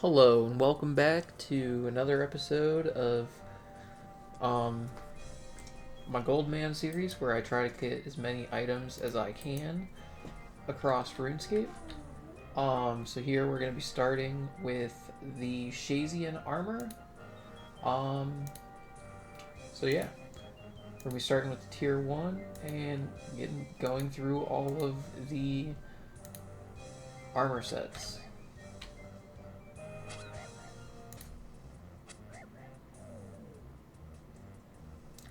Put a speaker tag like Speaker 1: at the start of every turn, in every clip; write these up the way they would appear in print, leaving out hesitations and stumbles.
Speaker 1: Hello and welcome back to another episode of um, my Goldman series where I try to get as many items as I can across RuneScape. So here we're going to be starting with the Shazian armor. Um, so yeah, we're going to be starting with tier 1 and going through all of the armor sets.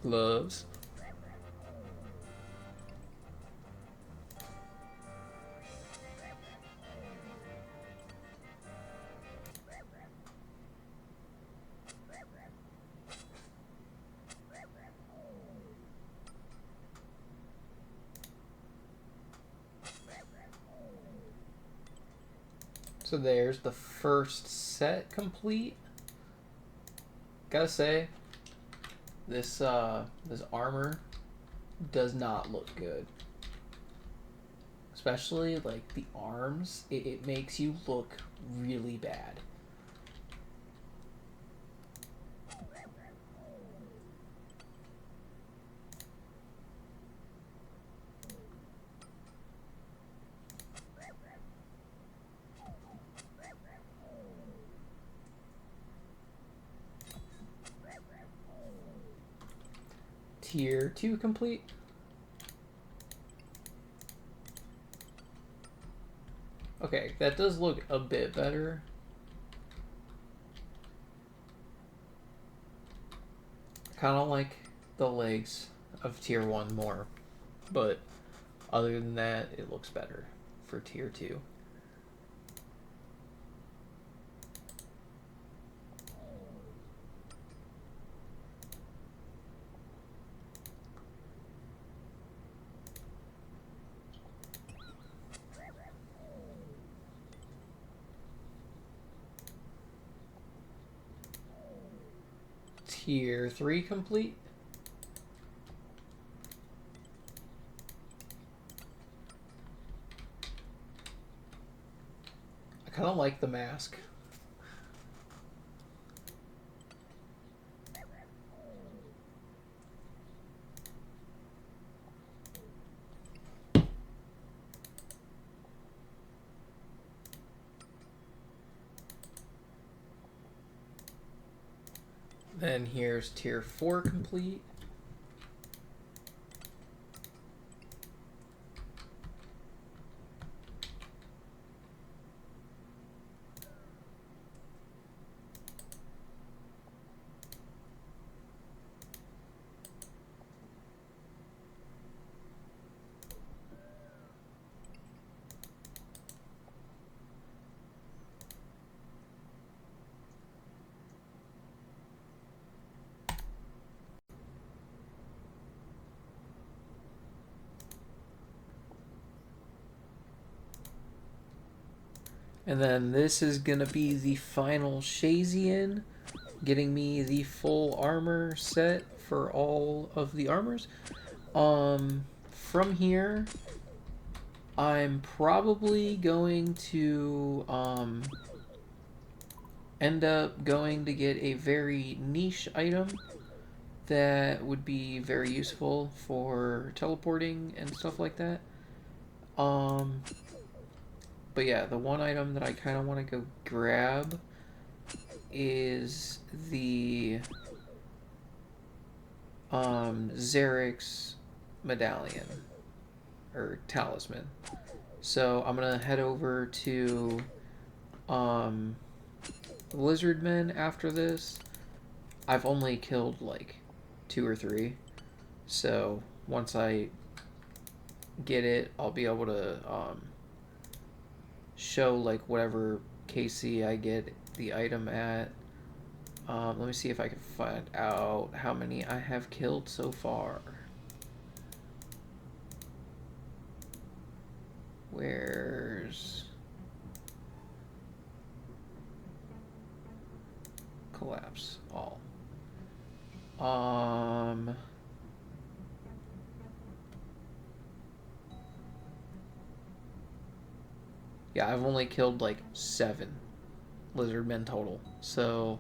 Speaker 1: Gloves. So there's the first set complete. Gotta say, this armor does not look good. Especially like the arms, it makes you look really bad. Tier 2 complete. Okay, that does look a bit better. I kind of like the legs of tier 1 more, but other than that, it looks better for tier 2. Tier 3 complete. I kind of like the mask. Then here's tier 4 complete. And then this is gonna be the final Shazian, getting me the full armor set for all of the armors. From here, I'm probably going to end up going to get a very niche item that would be very useful for teleporting and stuff like that. Um, but yeah, the one item that I kind of want to go grab is the Xerix medallion or talisman. So I'm gonna head over to Lizardmen after this. I've only killed like 2 or 3, so once I get it, I'll be able to show like whatever KC I get the item at. Let me see if I can find out how many I have killed so far. Where's collapse all? Yeah, I've only killed like 7 lizardmen total. So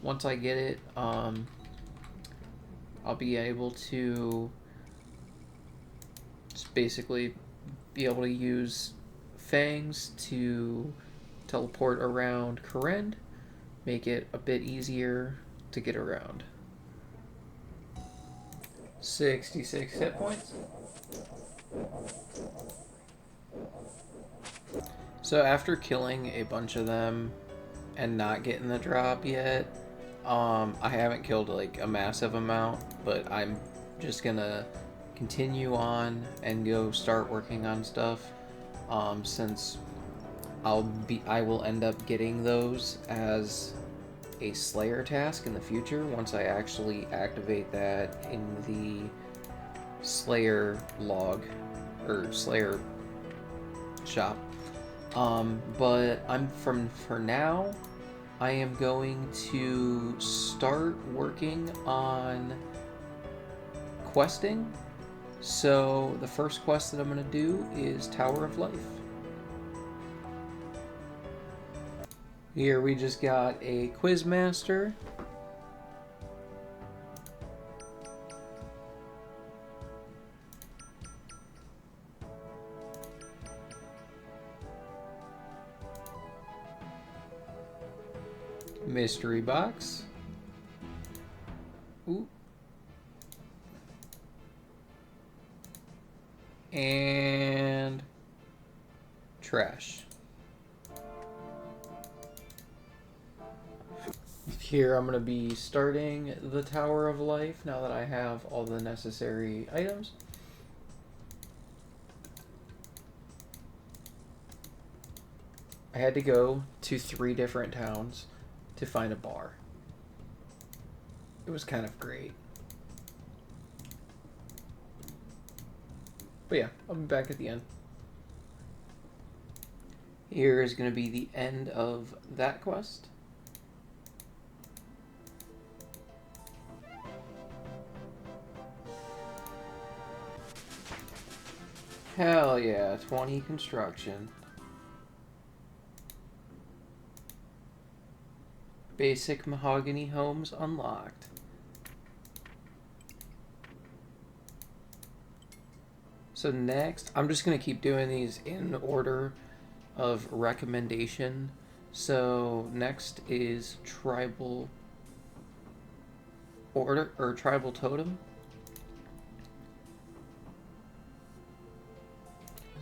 Speaker 1: once I get it, I'll be able to just basically be able to use fangs to teleport around Kourend, make it a bit easier to get around. 66 hit points. So after killing a bunch of them and not getting the drop yet, I haven't killed like a massive amount, but I'm just gonna continue on and go start working on stuff, since I will end up getting those as a Slayer task in the future once I actually activate that in the Slayer log or Slayer shop. But for now, I am going to start working on questing. So the first quest that I'm going to do is Tower of Life. Here we just got a Quizmaster. Mystery box. Ooh. And trash. Here I'm going to be starting the Tower of Life now that I have all the necessary items. I had to go to 3 different towns to find a bar. It was kind of great. But yeah, I'll be back at the end. Here is going to be the end of that quest. Hell yeah, 20 construction. Basic mahogany homes unlocked. So next, I'm just going to keep doing these in order of recommendation. So next is tribal order or tribal totem.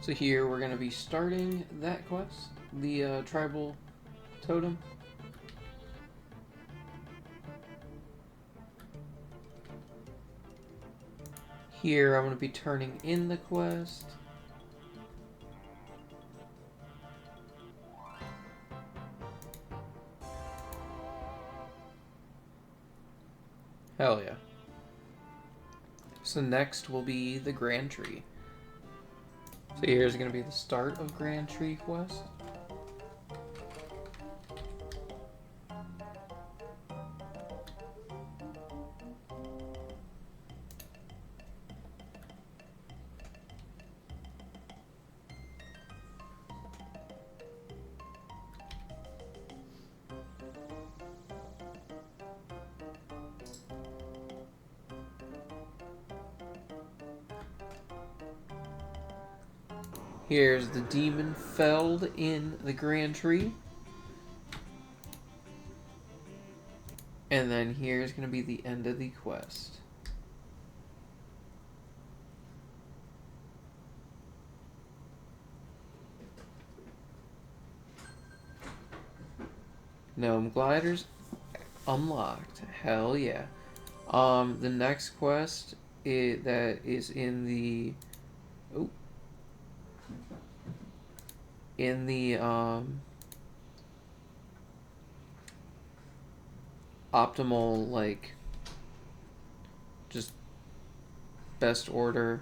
Speaker 1: So here we're going to be starting that quest, the tribal totem. Here I'm going to be turning in the quest. Hell yeah. So next will be the Grand Tree. So here's going to be the start of Grand Tree quest. Here's the demon felled in the Grand Tree. And then here's going to be the end of the quest. Gnome gliders unlocked. Hell yeah. The next quest that is in the optimal, like, just best order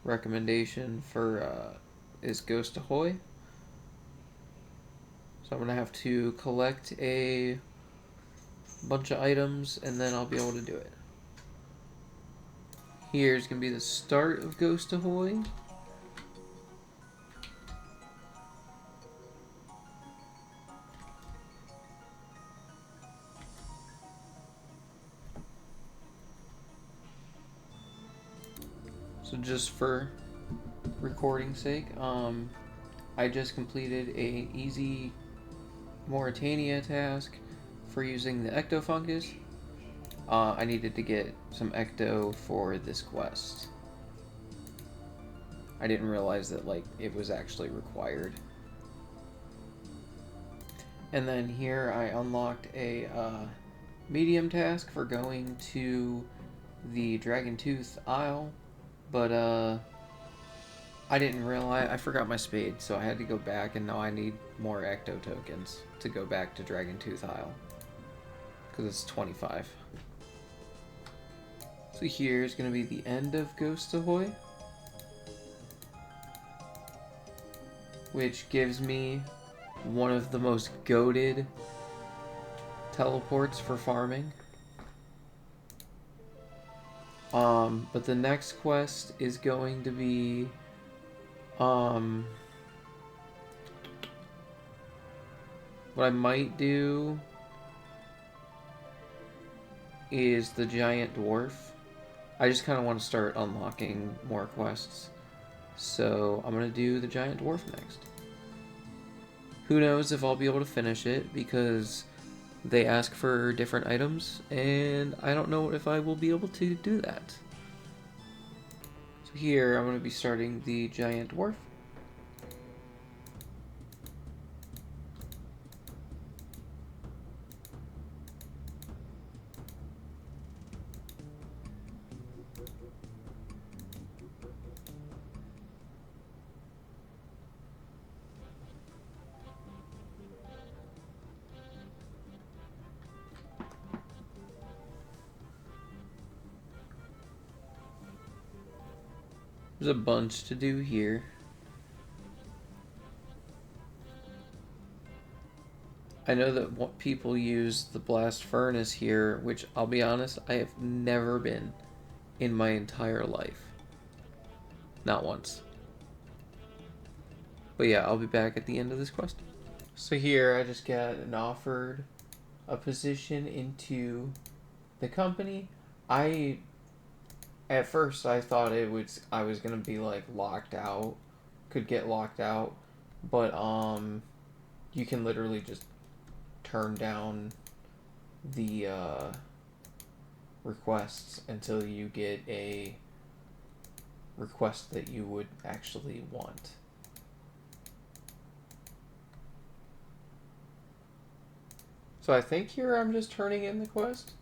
Speaker 1: recommendation for is Ghost Ahoy. So I'm gonna have to collect a bunch of items and then I'll be able to do it. Here's gonna be the start of Ghost Ahoy. So just for recording sake, I just completed a easy Mauritania task for using the ectofungus. I needed to get some ecto for this quest. I didn't realize that it was actually required. And then here I unlocked a medium task for going to the Dragon Tooth Isle, but I didn't realize, I forgot my spade, so I had to go back, and now I need more ecto tokens to go back to Dragon Tooth Isle, because it's 25. So here's going to be the end of Ghost Ahoy, which gives me one of the most goated teleports for farming. But the next quest is going to be what I might do is the giant dwarf. I just kind of want to start unlocking more quests, so I'm gonna do the giant dwarf next. Who knows if I'll be able to finish it, because they ask for different items, and I don't know if I will be able to do that. So here, I'm going to be starting the giant dwarf. There's a bunch to do here. I know that people use the blast furnace here, which I'll be honest, I have never been in my entire life. Not once. But yeah, I'll be back at the end of this quest. So here I just got offered a position into the company. At first I thought I was gonna be locked out, could get locked out, but you can literally just turn down the requests until you get a request that you would actually want. So I think here I'm just turning in the quest.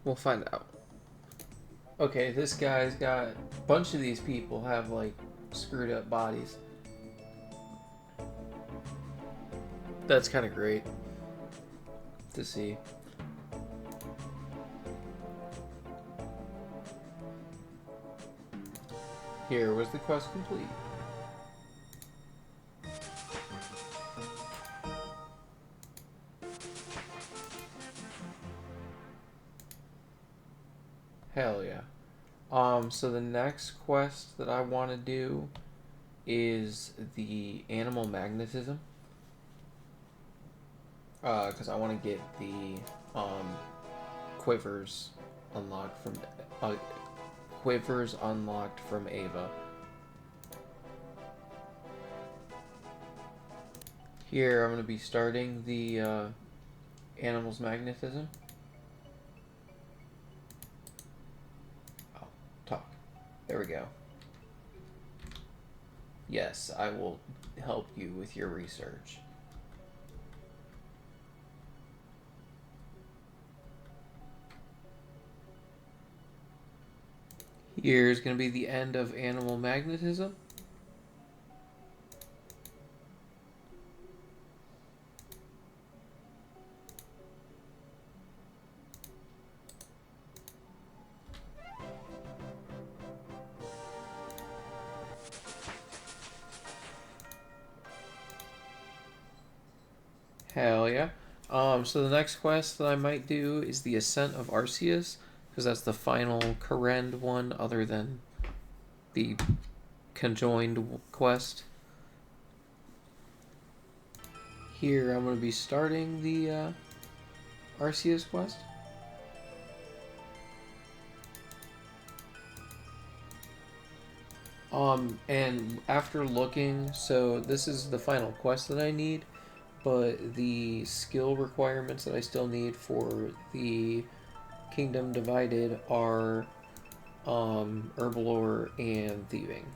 Speaker 1: We'll find out. Okay, this guy's got... A bunch of these people have, screwed up bodies. That's kind of great to see. Here was the quest complete. Hell yeah. So the next quest that I want to do is the animal magnetism. Because I want to get the quivers unlocked from Ava. Here I'm going to be starting the animal's magnetism. Oh, talk. There we go. Yes, I will help you with your research. Here's going to be the end of animal magnetism. Hell yeah. So the next quest that I might do is the Ascent of Arceus, because that's the final Corrend one, other than the conjoined quest. Here I'm going to be starting the Arceus quest. And after looking, so this is the final quest that I need, but the skill requirements that I still need for the Kingdom Divided are Herbalore and Thieving.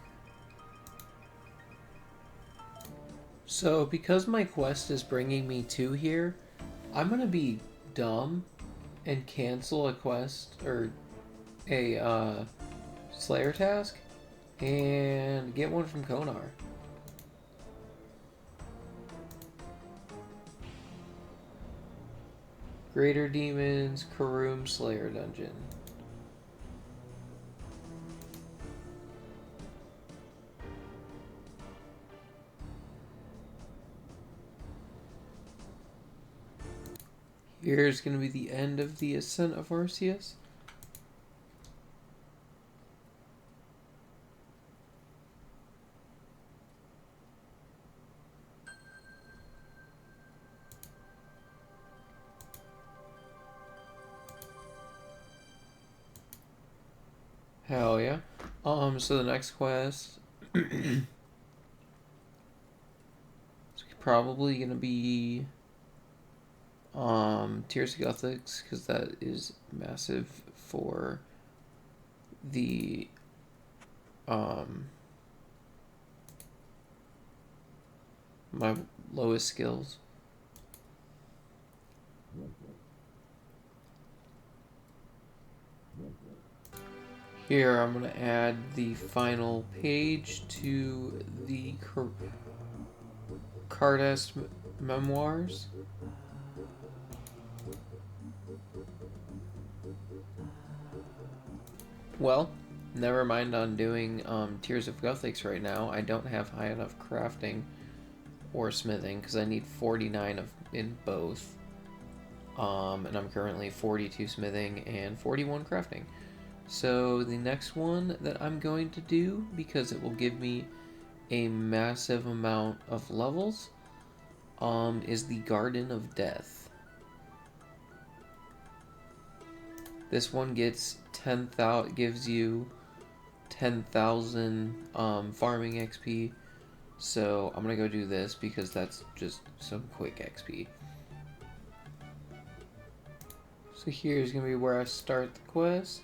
Speaker 1: So because my quest is bringing me to here, I'm gonna be dumb and cancel a quest or a Slayer task and get one from Konar. Greater Demons, Karum Slayer Dungeon. Here's going to be the end of the Ascent of Arceus. Hell yeah. So the next quest is probably gonna be Tears of Gothics, because that is massive for the my lowest skills. Here I'm going to add the final page to the Cardas Memoirs. Well, never mind on doing Tears of Gothics right now. I don't have high enough crafting or smithing because I need 49 in both. And I'm currently 42 smithing and 41 crafting. So the next one that I'm going to do, because it will give me a massive amount of levels, is the Garden of Death. This one gets 10,000, gives you 10,000 farming XP. So I'm gonna go do this because that's just some quick XP. So here's gonna be where I start the quest.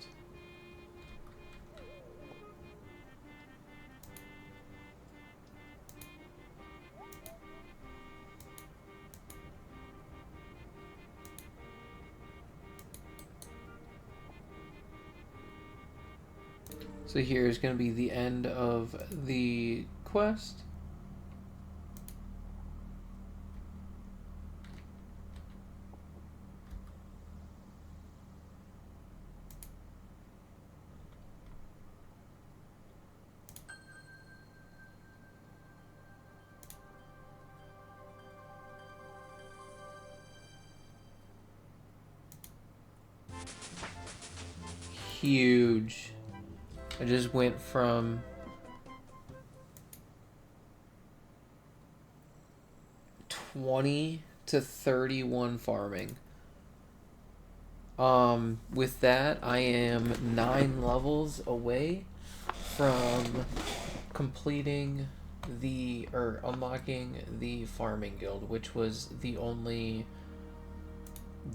Speaker 1: So here's going to be the end of the quest. Huge. I just went from 20 to 31 farming. With that, I am 9 levels away from completing or unlocking the farming guild, which was the only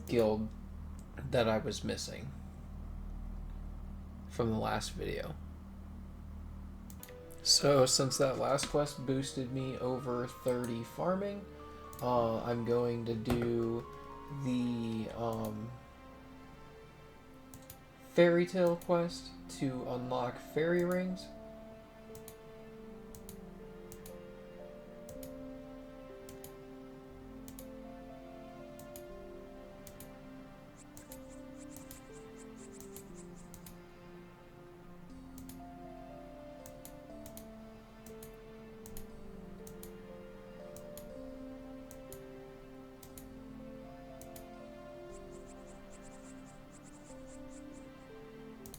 Speaker 1: guild that I was missing from the last video. So since that last quest boosted me over 30 farming, I'm going to do the Fairy Tale quest to unlock fairy rings.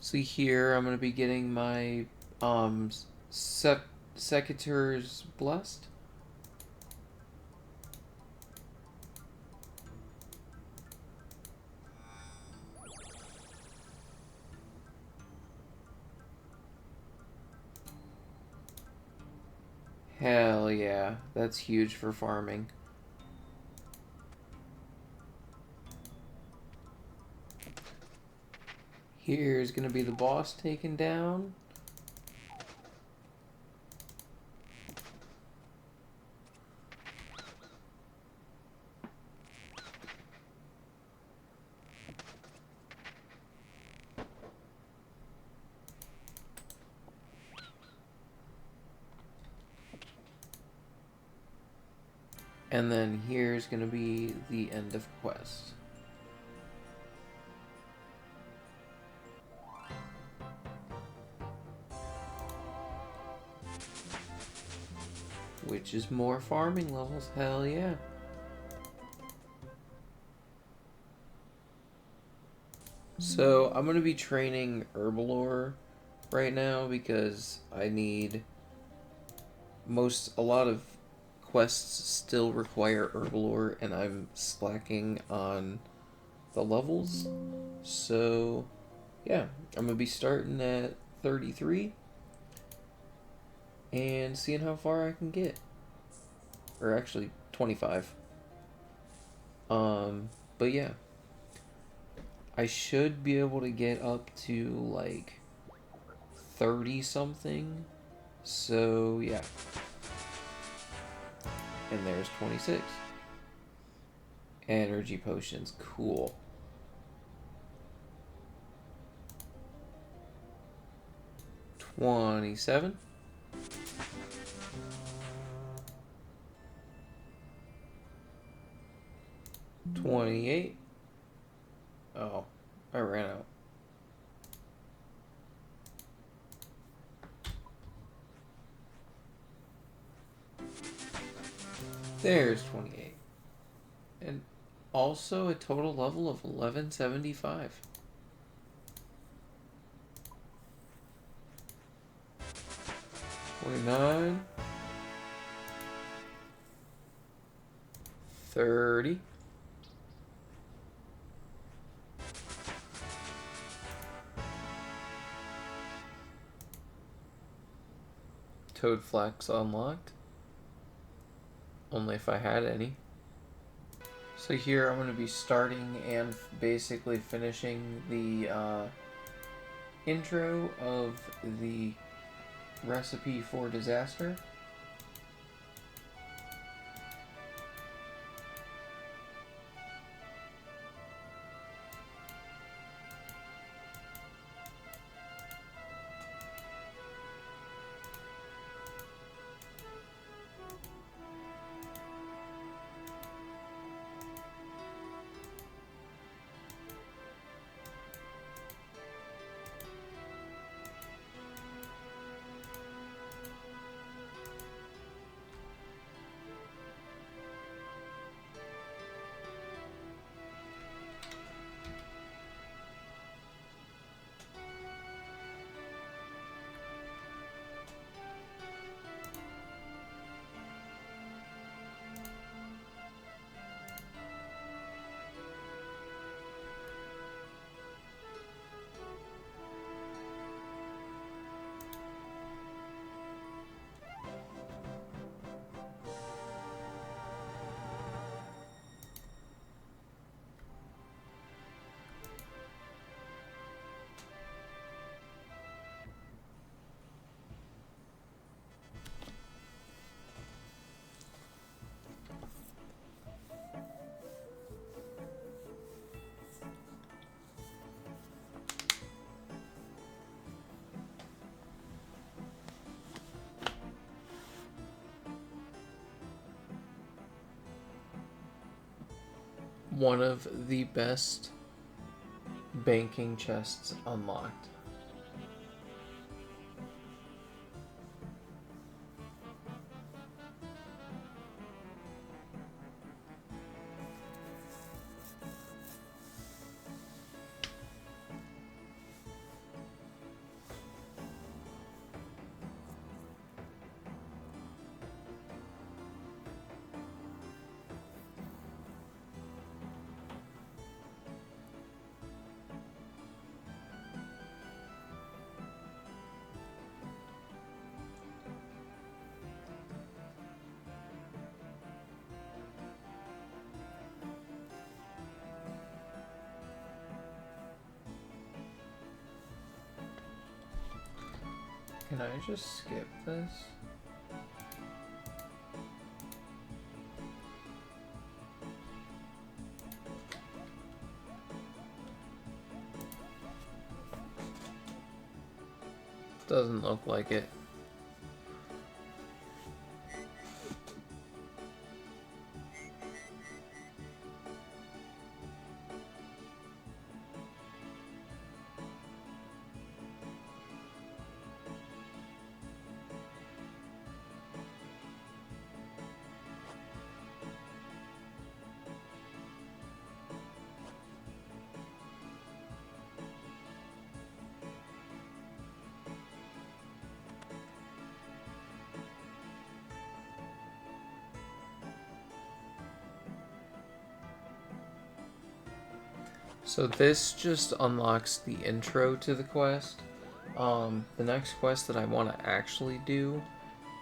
Speaker 1: See here, I'm going to be getting my um, Secateurs Blessed. Hell yeah, that's huge for farming. Here's going to be the boss taken down. And then here's going to be the end of quest. Which is more farming levels, hell yeah. So I'm going to be training Herbalore right now because I need a lot of quests still require Herbalore and I'm slacking on the levels. So yeah, I'm going to be starting at 33 and seeing how far I can get. Or actually 25. But yeah. I should be able to get up to like 30 something. So yeah. And there's 26. Energy potions, cool. $27. $28. Oh, I ran out. There's 28. And also a total level of 1175. $29. 30. Toad Flax unlocked. Only if I had any. So here I'm going to be starting and basically finishing the intro of the recipe for disaster. One of the best banking chests unlocked. Can I just skip this? Doesn't look like it. So this just unlocks the intro to the quest. The next quest that I want to actually do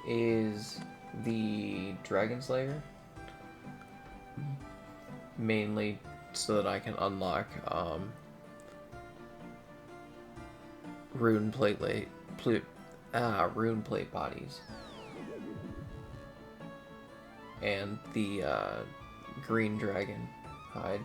Speaker 1: is the Dragon Slayer. Mainly so that I can unlock rune plate bodies. And the green dragon hide.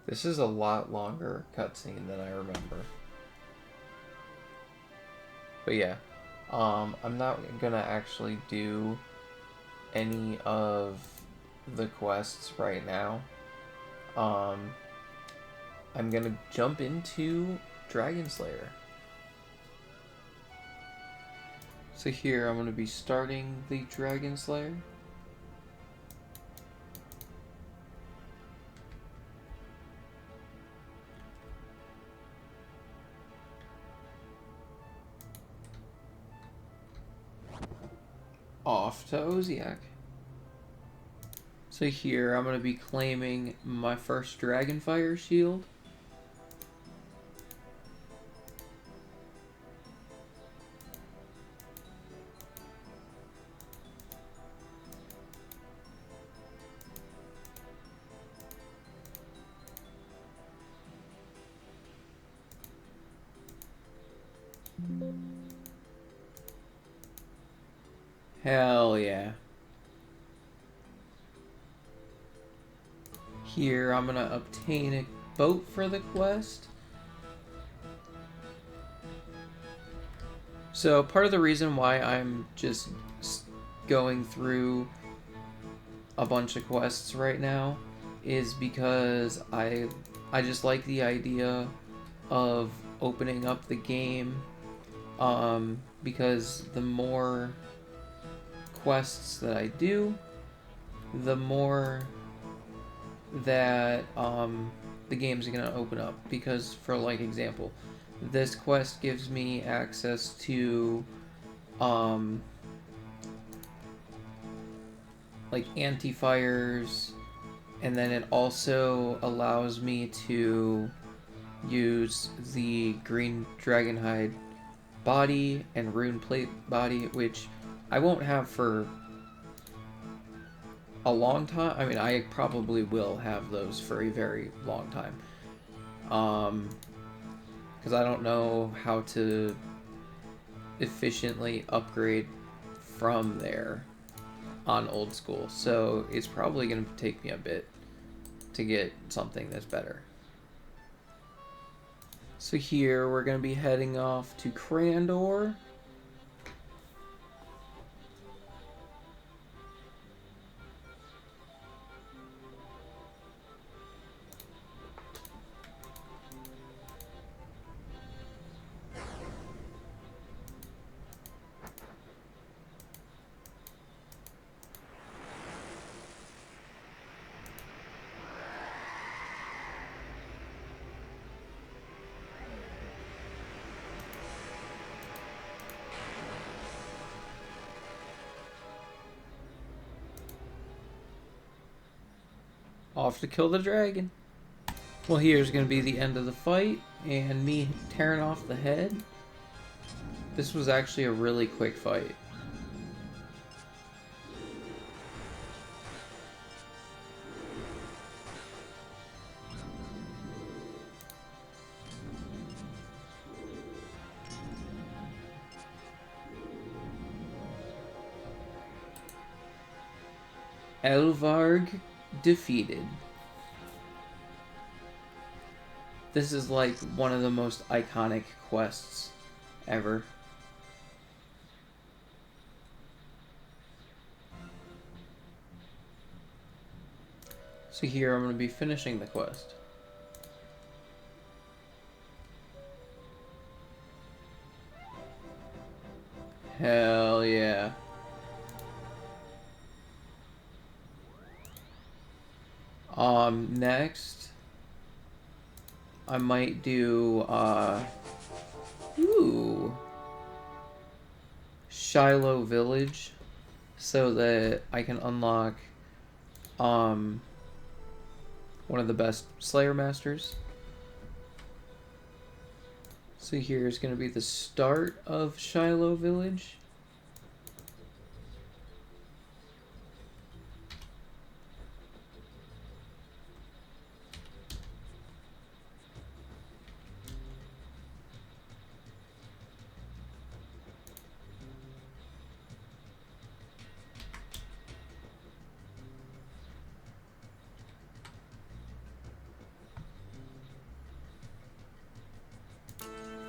Speaker 1: This is a lot longer cutscene than I remember. But yeah, I'm not gonna actually do any of the quests right now. I'm gonna jump into Dragon Slayer. So here I'm gonna be starting the Dragon Slayer. Off to Oziak. So here I'm going to be claiming my first Dragonfire shield. Hell yeah. Here I'm gonna obtain a boat for the quest. So part of the reason why I'm just going through a bunch of quests right now is because I just like the idea of opening up the game, because the more quests that I do, the more that the game's gonna open up. Because for like example, this quest gives me access to like anti-fires, and then it also allows me to use the green dragonhide body and rune plate body, which I won't have for a long time. I mean, I probably will have those for a very long time. Because I don't know how to efficiently upgrade from there on old school. So it's probably going to take me a bit to get something that's better. So here we're going to be heading off to Crandor. off to kill the dragon. Well, here's going to be the end of the fight, and me tearing off the head. This was actually a really quick fight. Elvarg defeated. This is like one of the most iconic quests ever. So here I'm going to be finishing the quest. Hell yeah. Next, I might do, Shiloh Village, so that I can unlock, one of the best Slayer Masters. So here's going to be the start of Shiloh Village.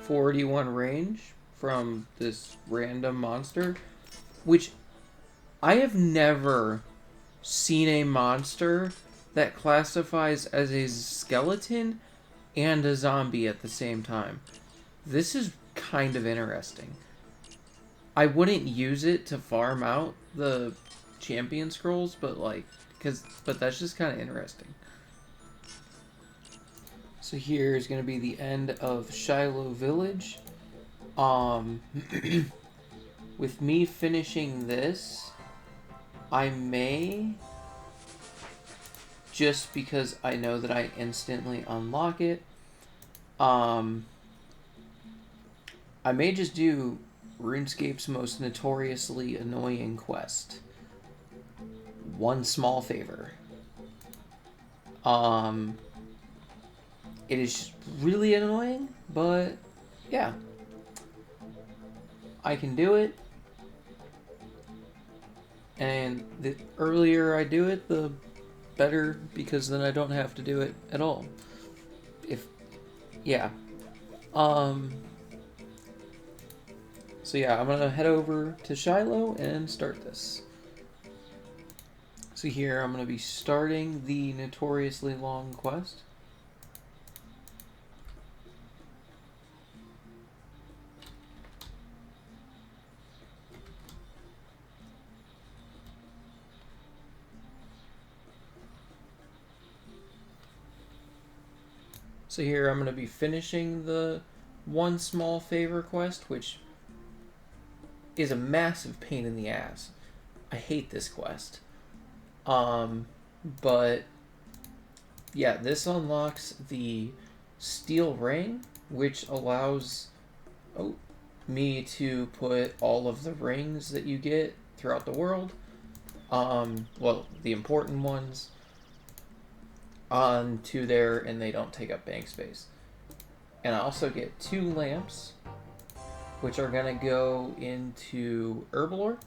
Speaker 1: .41 range from this random monster, which I have never seen a monster that classifies as a skeleton and a zombie at the same time. This is kind of interesting. I wouldn't use it to farm out the champion scrolls, but but that's just kind of interesting. So here is going to be the end of Shiloh Village. With me finishing this, I may, just because I know that I instantly unlock it, I may just do RuneScape's most notoriously annoying quest. One small favor. It is really annoying, but yeah. I can do it. And the earlier I do it, the better, because then I don't have to do it at all. Yeah. So yeah, I'm gonna head over to Shiloh and start this. So here I'm gonna be starting the notoriously long quest. So here I'm going to be finishing the one small favor quest, which is a massive pain in the ass. I hate this quest. But yeah, this unlocks the steel ring, which allows me to put all of the rings that you get throughout the world, well, the important ones, onto there, and they don't take up bank space. And I also get 2 lamps, which are gonna go into Herbalore.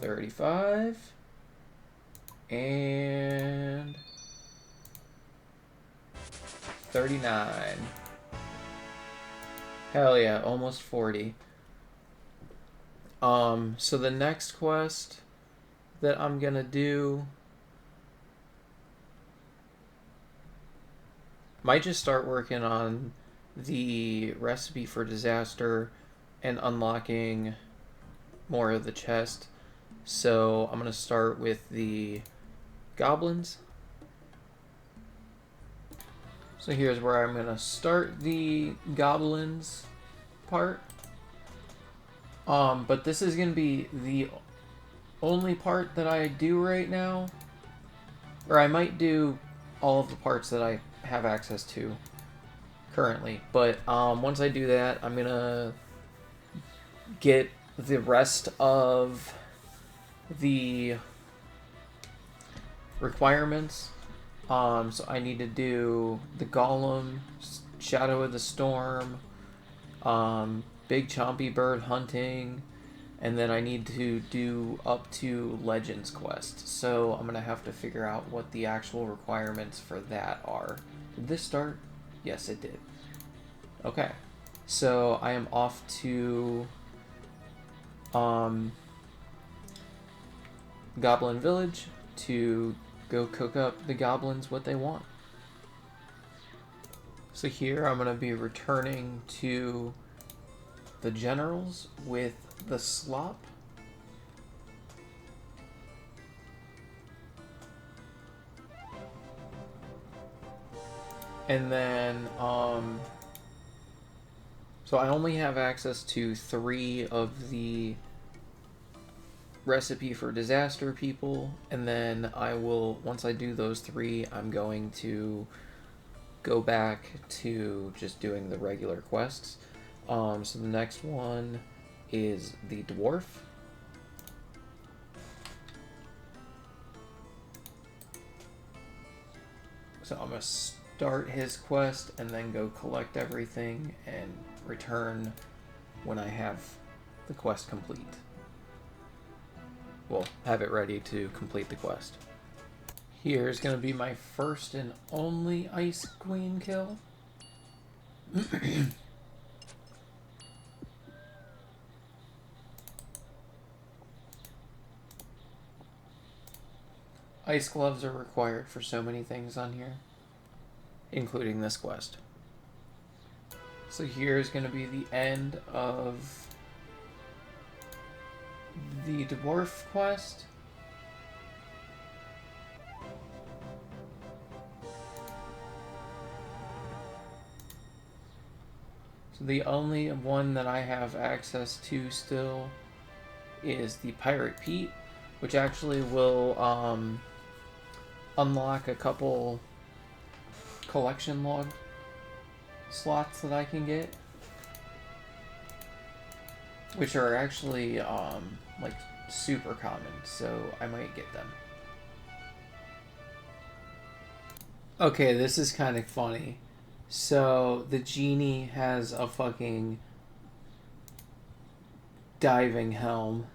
Speaker 1: $35 and $39. Hell yeah, almost 40. So the next quest that I'm gonna do might just start working on the recipe for disaster and unlocking more of the chest. So I'm gonna start with the goblins. So here's where I'm gonna start the goblins part. But this is gonna be the only part that I do right now. Or I might do all of the parts that I have access to currently. But once I do that, I'm gonna get the rest of the requirements. So I need to do the Golem, Shadow of the Storm, Big Chompy Bird hunting, and then I need to do up to Legends Quest. So I'm gonna have to figure out what the actual requirements for that are. Did this start? Yes, it did. Okay, so I am off to Goblin Village to go cook up the goblins what they want. So here I'm going to be returning to the generals with the slop. And then, so I only have access to 3 of the recipe for disaster people, and then I will, once I do those 3, I'm going to go back to just doing the regular quests. So the next one is the dwarf. So I'm going to start his quest and then go collect everything and return when I have the quest complete. Well, have it ready to complete the quest. Here's going to be my first and only Ice Queen kill. Ice gloves are required for so many things on here, including this quest. So here's going to be the end of the dwarf quest. So the only one that I have access to still is the Pirate Pete, which actually will unlock a couple collection log slots that I can get, which are actually like super common, so I might get them. Okay, this is kind of funny. So the genie has a fucking diving helm.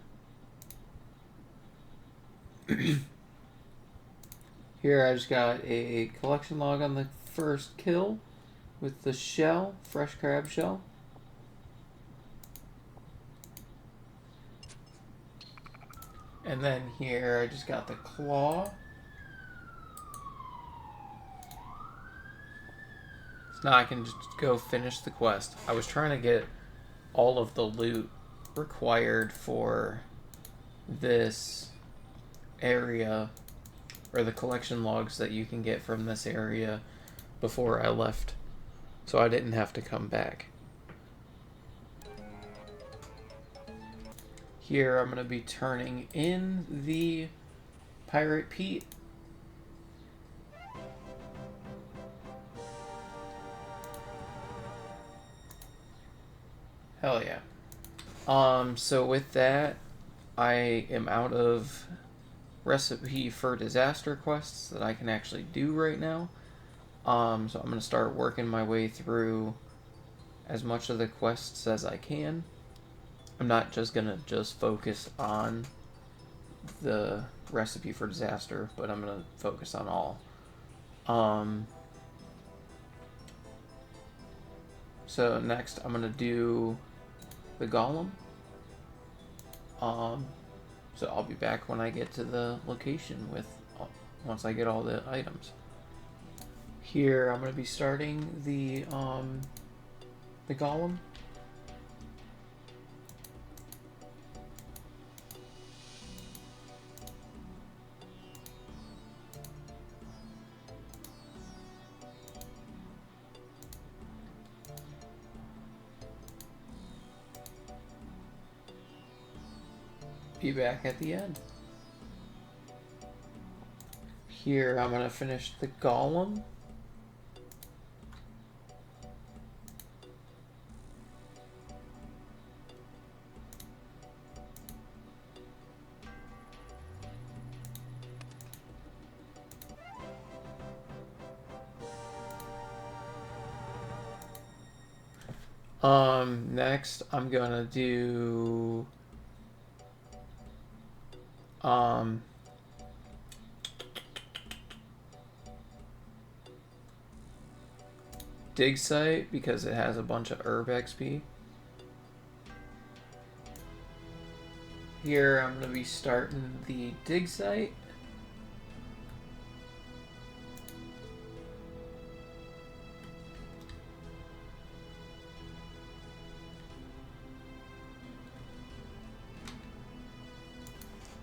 Speaker 1: Here I just got a collection log on the first kill with the shell, fresh crab shell. And then here I just got the claw. So now I can just go finish the quest. I was trying to get all of the loot required for this area, or the collection logs that you can get from this area, before I left, so I didn't have to come back. Here I'm going to be turning in the Pirate Pete. Hell yeah. So with that, I am out of recipe for disaster quests that I can actually do right now. So I'm going to start working my way through as much of the quests as I can. I'm not just going to just focus on the recipe for disaster, but I'm going to focus on all. So next I'm going to do the Golem. So I'll be back when I get to the location with once I get all the items. Here I'm going to be starting the Golem. be back at the end. Here, I'm going to finish the golem. Next I'm gonna do dig site because it has a bunch of herb XP. Here I'm gonna be starting the dig site.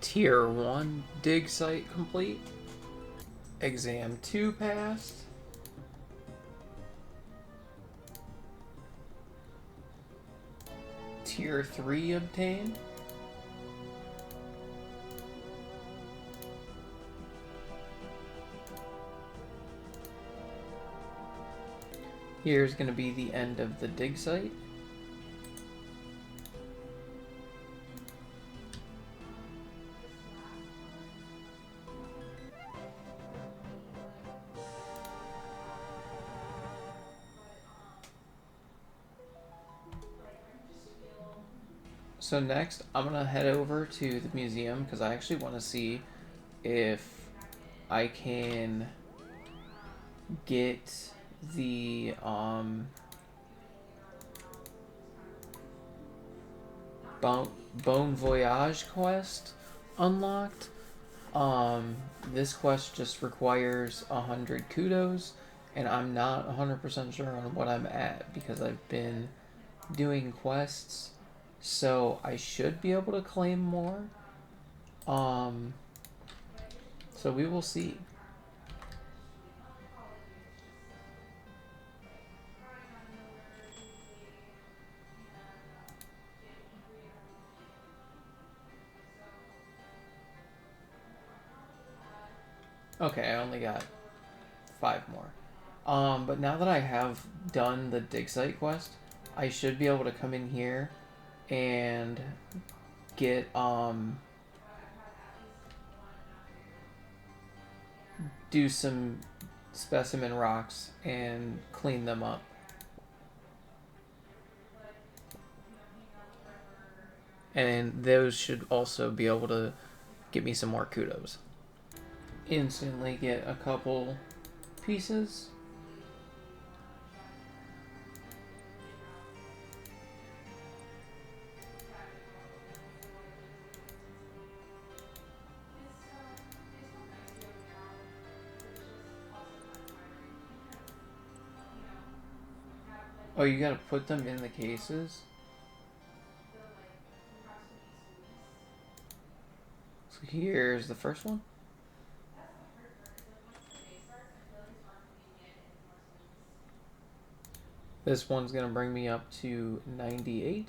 Speaker 1: Tier 1 dig site complete. Exam 2 passed. Tier 3 obtained. Here's going to be the end of the dig site. So next, I'm going to head over to the museum because I actually want to see if I can get the Bone Voyage quest unlocked. This quest just requires 100 kudos, and I'm not 100% sure on what I'm at because I've been doing quests, so I should be able to claim more. So we will see. Okay, I only got 5 more. But now that I have done the dig site quest, I should be able to come in here and get do some specimen rocks and clean them up. And those should also be able to get me some more kudos. Instantly get a couple pieces. Oh, you gotta put them in the cases? So here's the first one. This one's gonna bring me up to 98.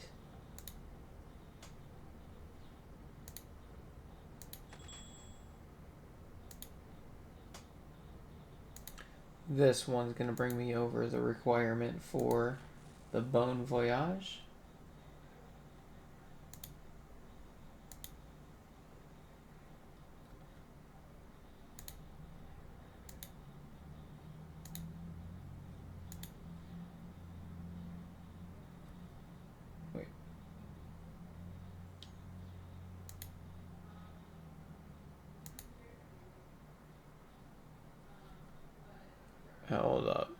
Speaker 1: This one's gonna bring me over the requirement for the Bone Voyage. Wait. Hold up.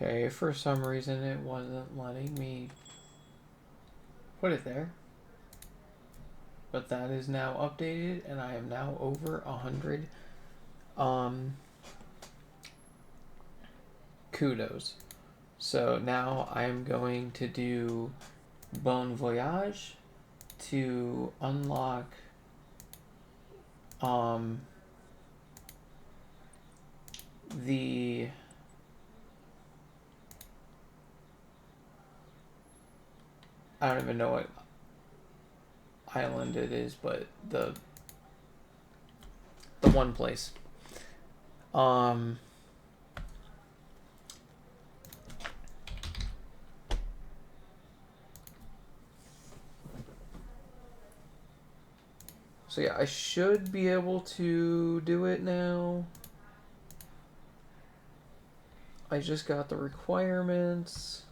Speaker 1: Okay, for some reason it wasn't letting me put it there. But that is now updated and I am now over 100 kudos. So now I'm going to do Bone Voyage to unlock the I don't even know what island it is, but the one place. So yeah, I should be able to do it now. I just got the requirements.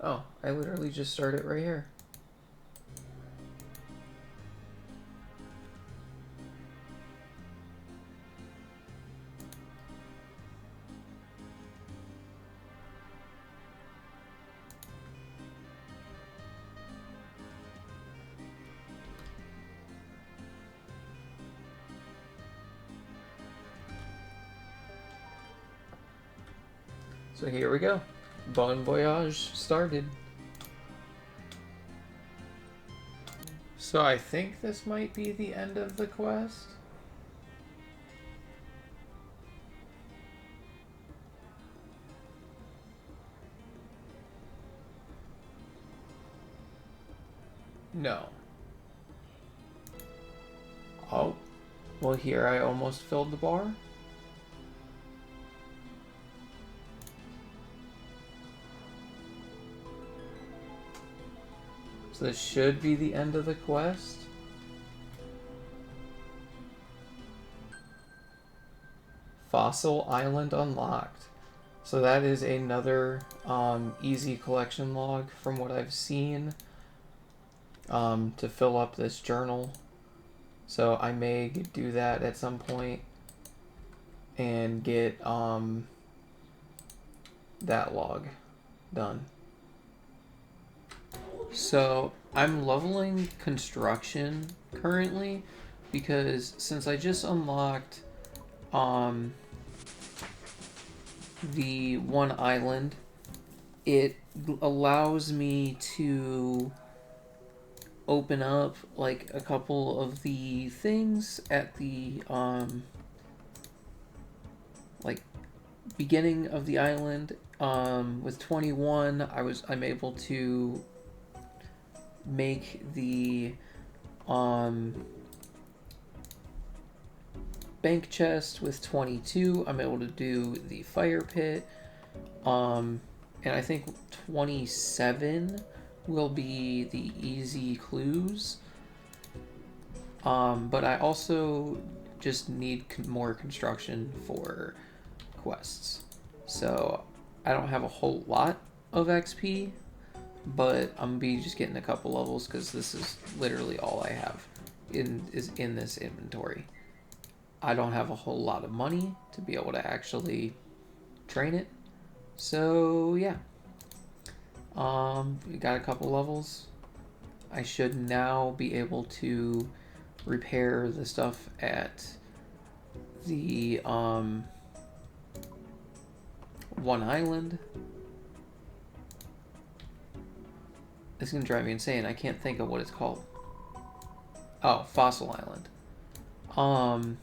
Speaker 1: Oh, I literally just started right here. So here we go. Bon Voyage started. So I think this might be the end of the quest. No. Oh. Well, here I almost filled the bar. So this should be the end of the quest. Fossil Island unlocked. So that is another easy collection log from what I've seen to fill up this journal. So I may do that at some point and get that log done. So I'm leveling construction currently because since I just unlocked the one island, it allows me to open up like a couple of the things at the like beginning of the island. With 21 I'm able to make the bank chest. With 22 I'm able to do the fire pit, and I think 27 will be the easy clues, but I also just need more construction for quests, so I don't have a whole lot of XP, but I'm gonna be just getting a couple levels because this is literally all I have in this inventory. I don't have a whole lot of money to be able to actually train it. So yeah. We got a couple levels. I should now be able to repair the stuff at the one island. It's gonna drive me insane. I can't think of what it's called. Oh, Fossil Island.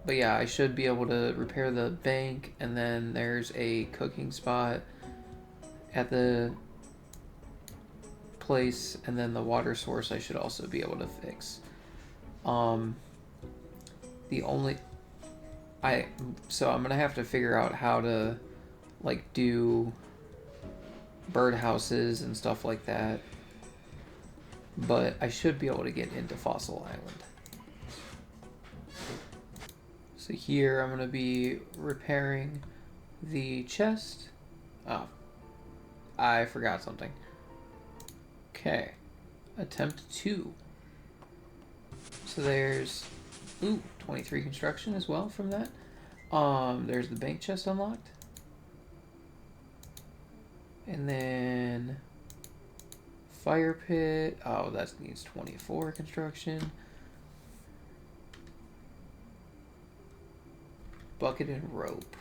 Speaker 1: But yeah, I should be able to repair the bank, and then there's a cooking spot at the place, and then the water source I should also be able to fix. The only so I'm gonna have to figure out how to like do birdhouses and stuff like that, but I should be able to get into Fossil Island. So here I'm gonna be repairing the chest. Oh, I forgot something. Okay, attempt 2. So there's 23 construction as well from that. There's the bank chest unlocked, and then fire pit. Oh, that needs 24 construction. Bucket and rope.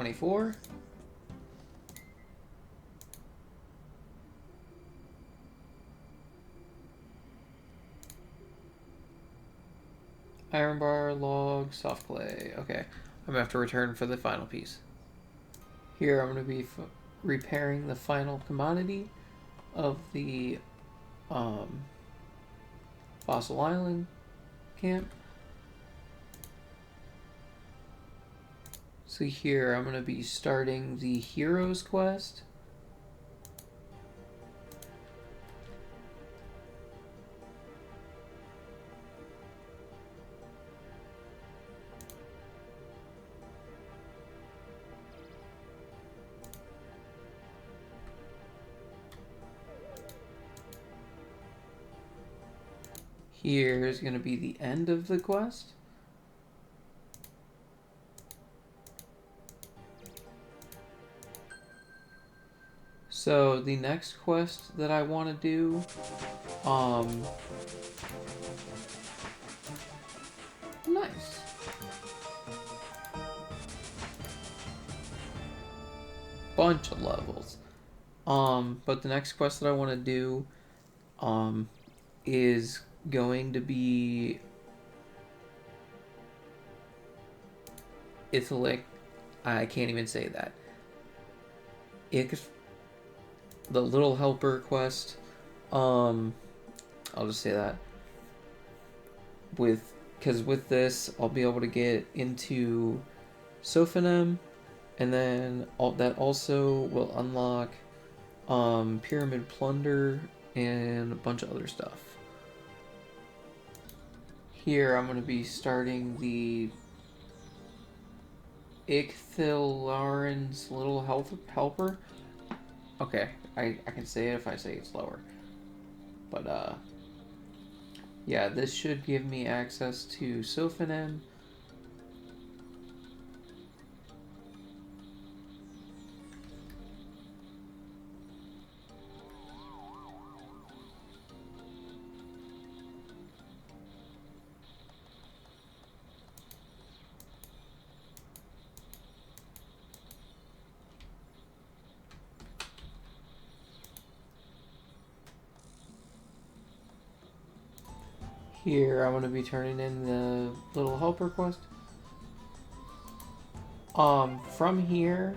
Speaker 1: 24. Iron bar, log, soft clay. Okay, I'm gonna have to return for the final piece. Here I'm gonna be repairing the final commodity of the Fossil Island camp. So here I'm gonna be starting the Heroes quest. Here is going to be the end of the quest. So the next quest that I want to do, nice. Bunch of levels. But the next quest that I want to do, is going to be Ithalic. I can't even say that. The Little Helper quest. I'll just say that. Because with this, I'll be able to get into Sophanem, and then that also will unlock Pyramid Plunder and a bunch of other stuff. Here I'm going to be starting the Ichthylarin's Little Helper. Okay, I can say it if I say it slower. But, yeah, this should give me access to Sophanem. Here, I'm going to be turning in the Little Helper quest. From here,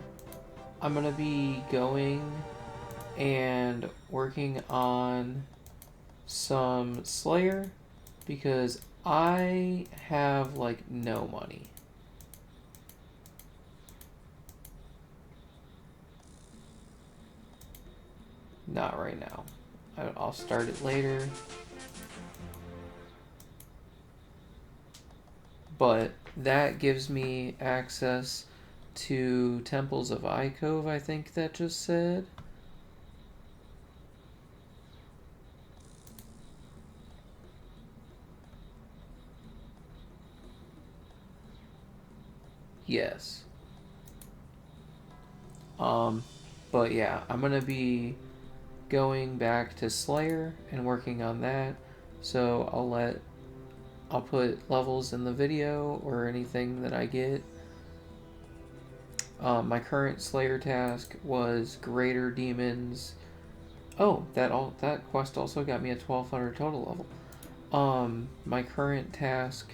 Speaker 1: I'm going to be going and working on some Slayer, because I have, like, no money. Not right now. I'll start it later. But that gives me access to Temples of Icove, I think that just said. Yes. But yeah, I'm gonna be going back to Slayer and working on that. So I'll put levels in the video or anything that I get. My current Slayer task was Greater Demons. Oh, that quest also got me a 1200 total level. My current task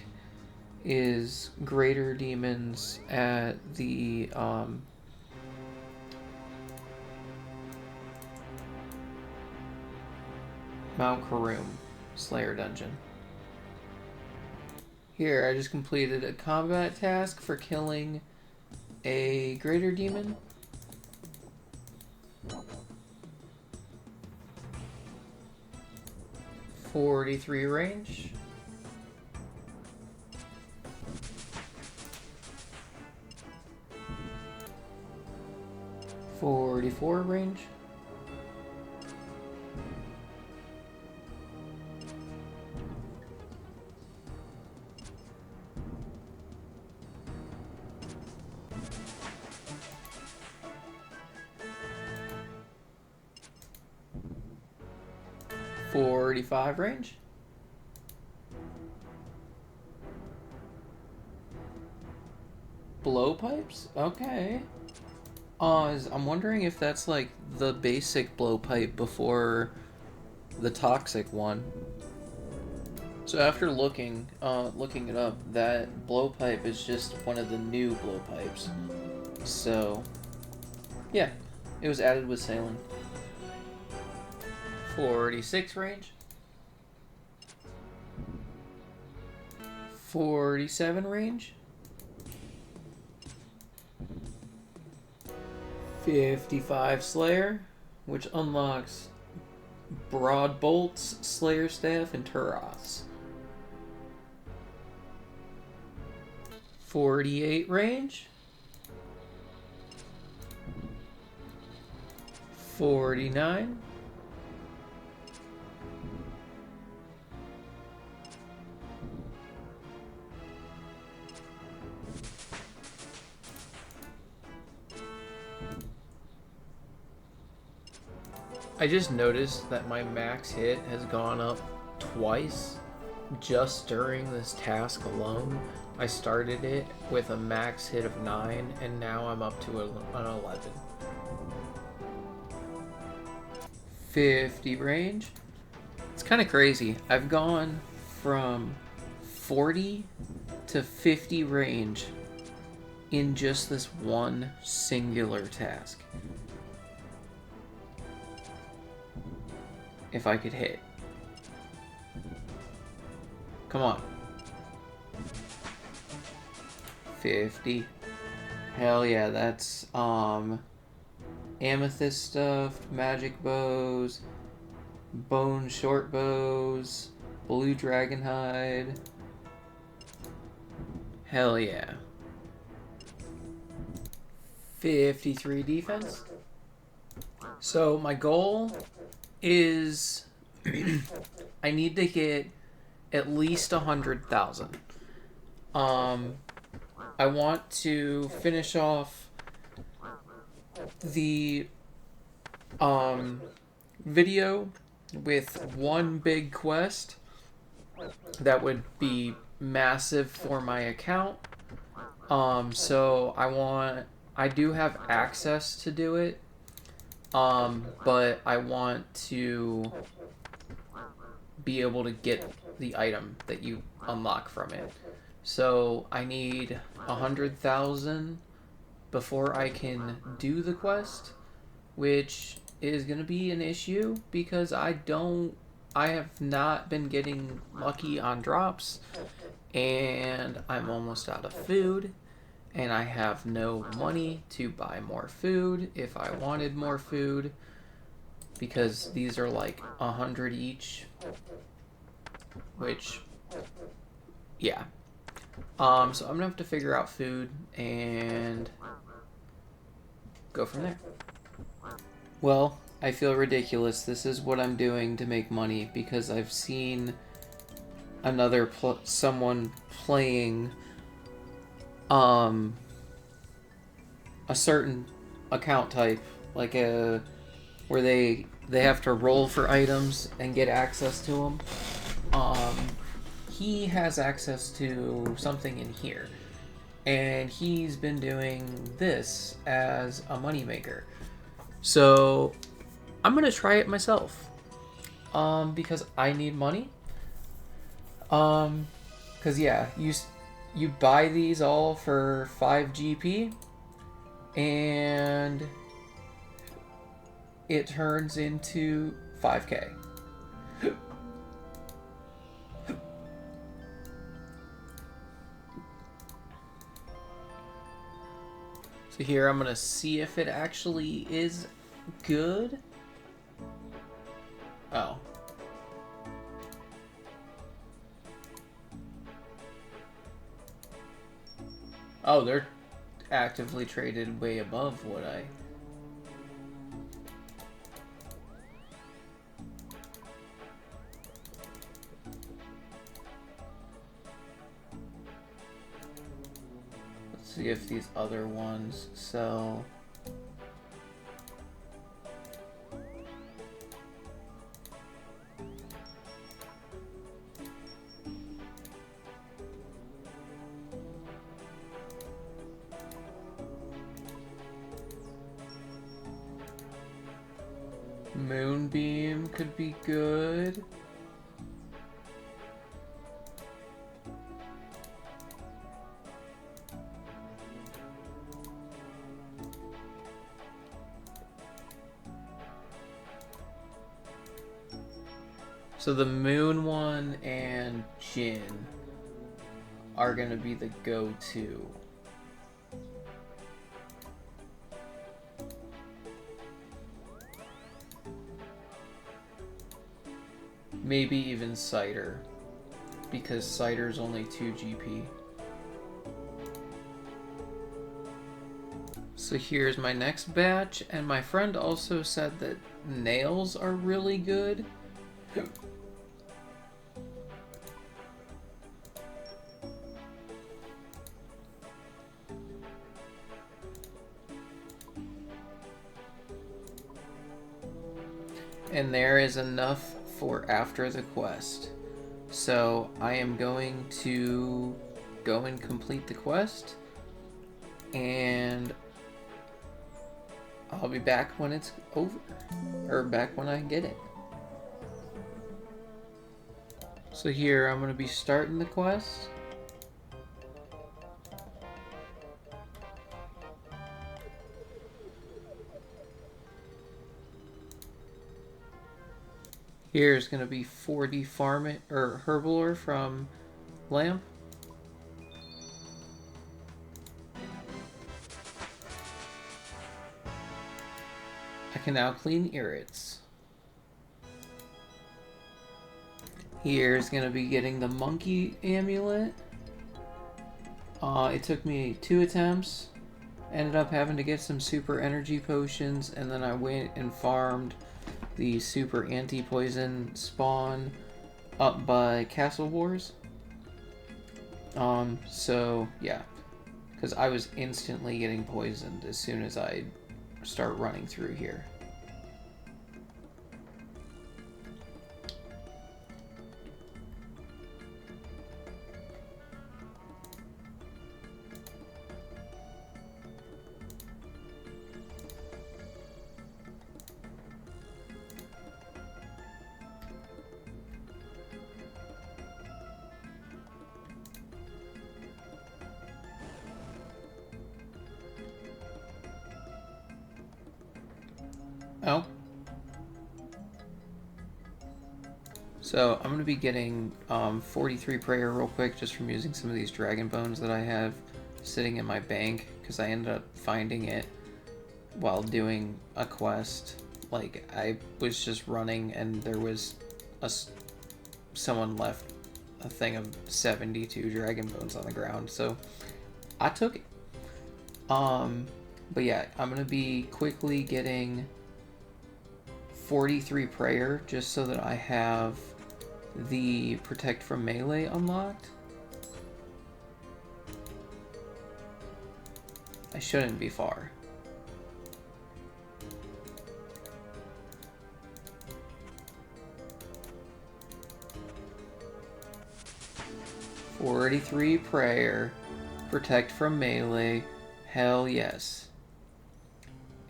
Speaker 1: is Greater Demons at the Mount Karoom Slayer dungeon. Here, I just completed a combat task for killing a Greater Demon. .43 range. .44 range. .45 range. Blowpipes? Okay. I'm wondering if that's like the basic blowpipe before the toxic one. So after looking it up, that blowpipe is just one of the new blowpipes. So, yeah, it was added with sailing. 46 range. 47 range. 55 Slayer, which unlocks Broad Bolts, Slayer Staff, and Turas. 48 range. 49. 'I just noticed that my max hit has gone up twice just during this task alone. I started it with a max hit of 9, and now I'm up to an 11. 50 range. It's kind of crazy. I've gone from 40 to 50 range in just this one singular task. If I could hit. Come on. 50. Hell yeah, that's amethyst stuff, magic bows, bone short bows, blue dragon hide. Hell yeah. 53 defense. So my goal is I need to get at least 100,000. I want to finish off the video with one big quest that would be massive for my account. So I do have access to do it. But I want to be able to get the item that you unlock from it. So I need 100,000 before I can do the quest, which is going to be an issue because I have not been getting lucky on drops, and I'm almost out of food, and I have no money to buy more food if I wanted more food, because these are like 100 each, which, yeah. So I'm gonna have to figure out food and go from there. Well, I feel ridiculous. This is what I'm doing to make money because I've seen someone playing a certain account type, like where they have to roll for items and get access to them. He has access to something in here, and he's been doing this as a moneymaker. So I'm gonna try it myself, because I need money. Cause yeah, you buy these all for 5 GP, and it turns into 5K. So here I'm gonna see if it actually is good. Oh. Oh, they're actively traded way above what I... Let's see if these other ones sell. Moonbeam could be good. So the Moon one and Jin are gonna be the go-to. Maybe even Cider, because Cider's only 2 GP. So here's my next batch, and my friend also said that nails are really good. And there is enough for after the quest. So I am going to go and complete the quest, and I'll be back when it's over, or back when I get it. So here I'm going to be starting the quest. Here's going to be 40 farm or herblore from Lamp. I can now clean irrits. Here's going to be getting the monkey amulet. It took me 2 attempts. Ended up having to get some super energy potions, and then I went and farmed the super anti-poison spawn up by Castle Wars. So yeah, because I was instantly getting poisoned as soon as I start running through here. Oh. So I'm going to be getting 43 prayer real quick just from using some of these dragon bones that I have sitting in my bank, because I ended up finding it while doing a quest. Like, I was just running and there was someone left a thing of 72 dragon bones on the ground, so I took it. But yeah, I'm going to be quickly getting 43 prayer just so that I have the protect from melee unlocked. I shouldn't be far. "43 prayer, protect from melee, hell yes."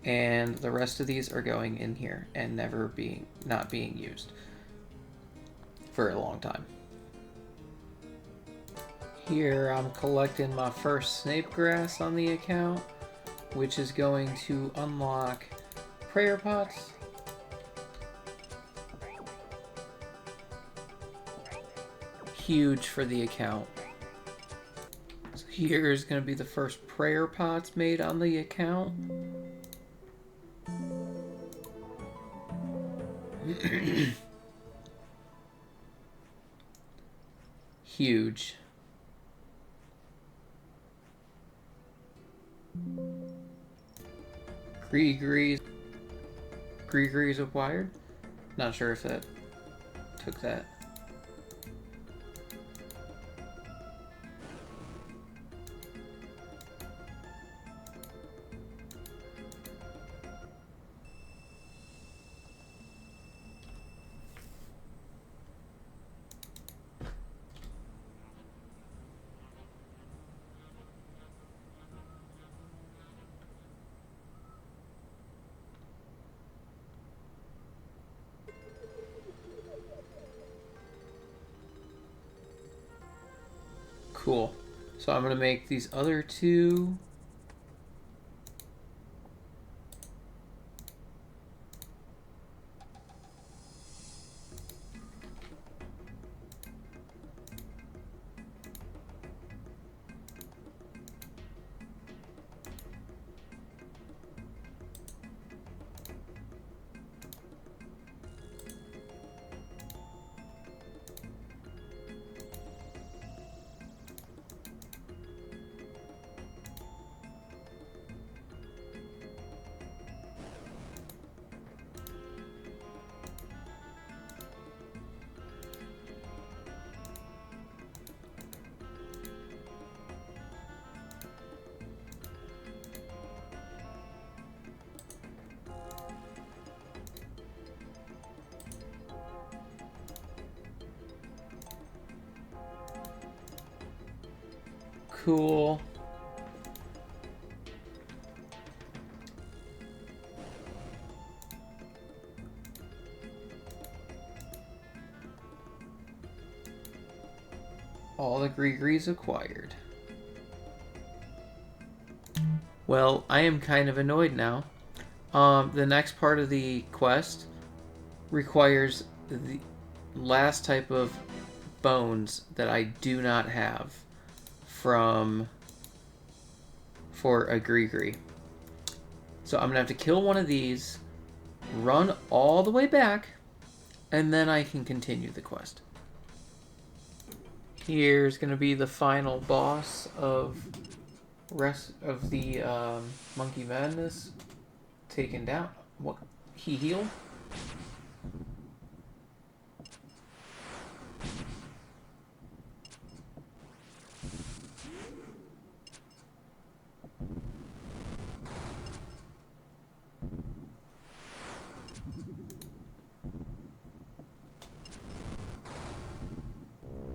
Speaker 1: And the rest of these are going in here and not being used for a long time. Here I'm collecting my first snape grass on the account, which is going to unlock prayer pots. Huge for the account. So here's going to be the first prayer pots made on the account. Huge. Gregory's acquired. Not sure if that took that. Cool. So I'm going to make these other two. Cool. All the Gregories acquired. Well, I am kind of annoyed now. The next part of the quest requires the last type of bones that I do not have for a Grigri. So I'm gonna have to kill one of these, run all the way back, and then I can continue the quest. Here's gonna be the final boss of the Monkey Madness taken down. What? He healed?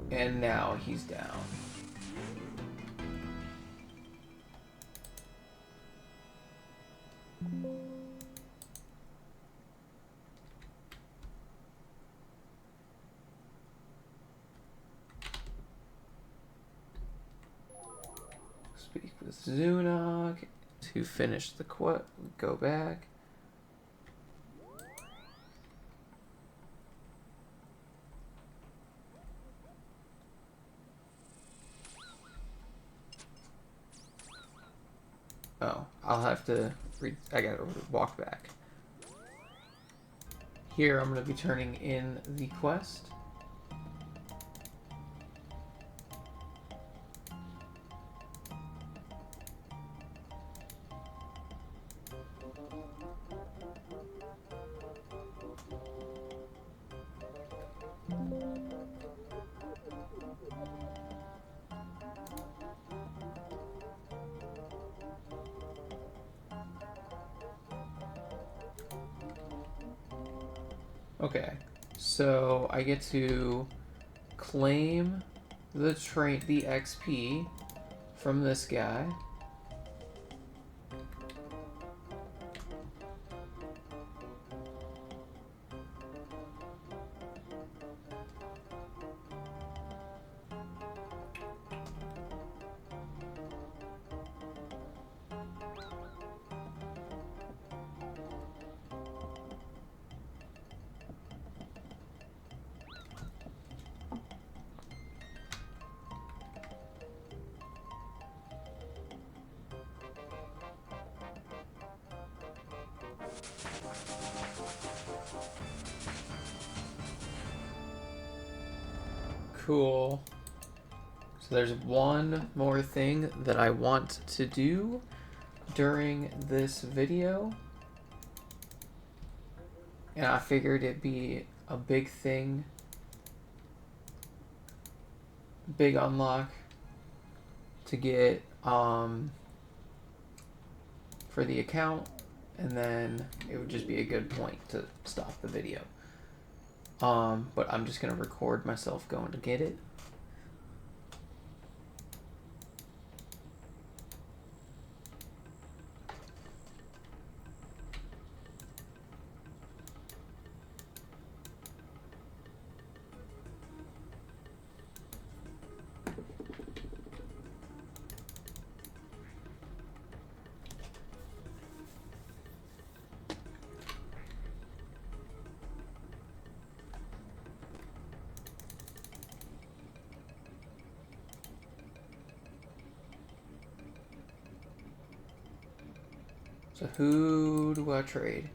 Speaker 1: And now he's down. Speak with Zunok to finish the quest. Go back. Oh, I'll have to I gotta walk back. Here I'm gonna be turning in the quest. Okay, so I get to claim the XP from this guy. Cool. So there's one more thing that I want to do during this video. And I figured it'd be a big thing. Big unlock to get for the account, and then it would just be a good point to stop the video. But I'm just gonna record myself going to get it. So who do I trade?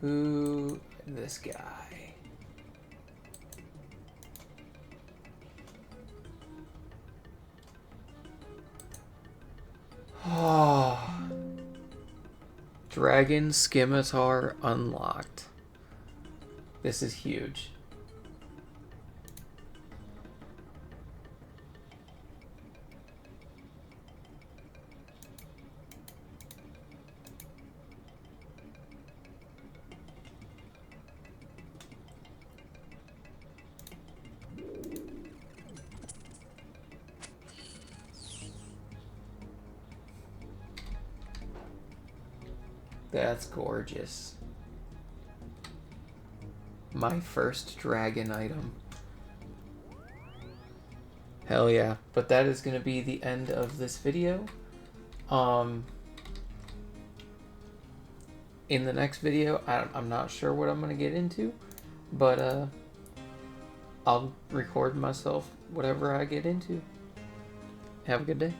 Speaker 1: Who? This guy. Oh. Dragon Scimitar unlocked. This is huge. That's gorgeous. My first dragon item. Hell yeah. But that is going to be the end of this video. In the next video, I'm not sure what I'm going to get into, but I'll record myself whatever I get into. Have a good day.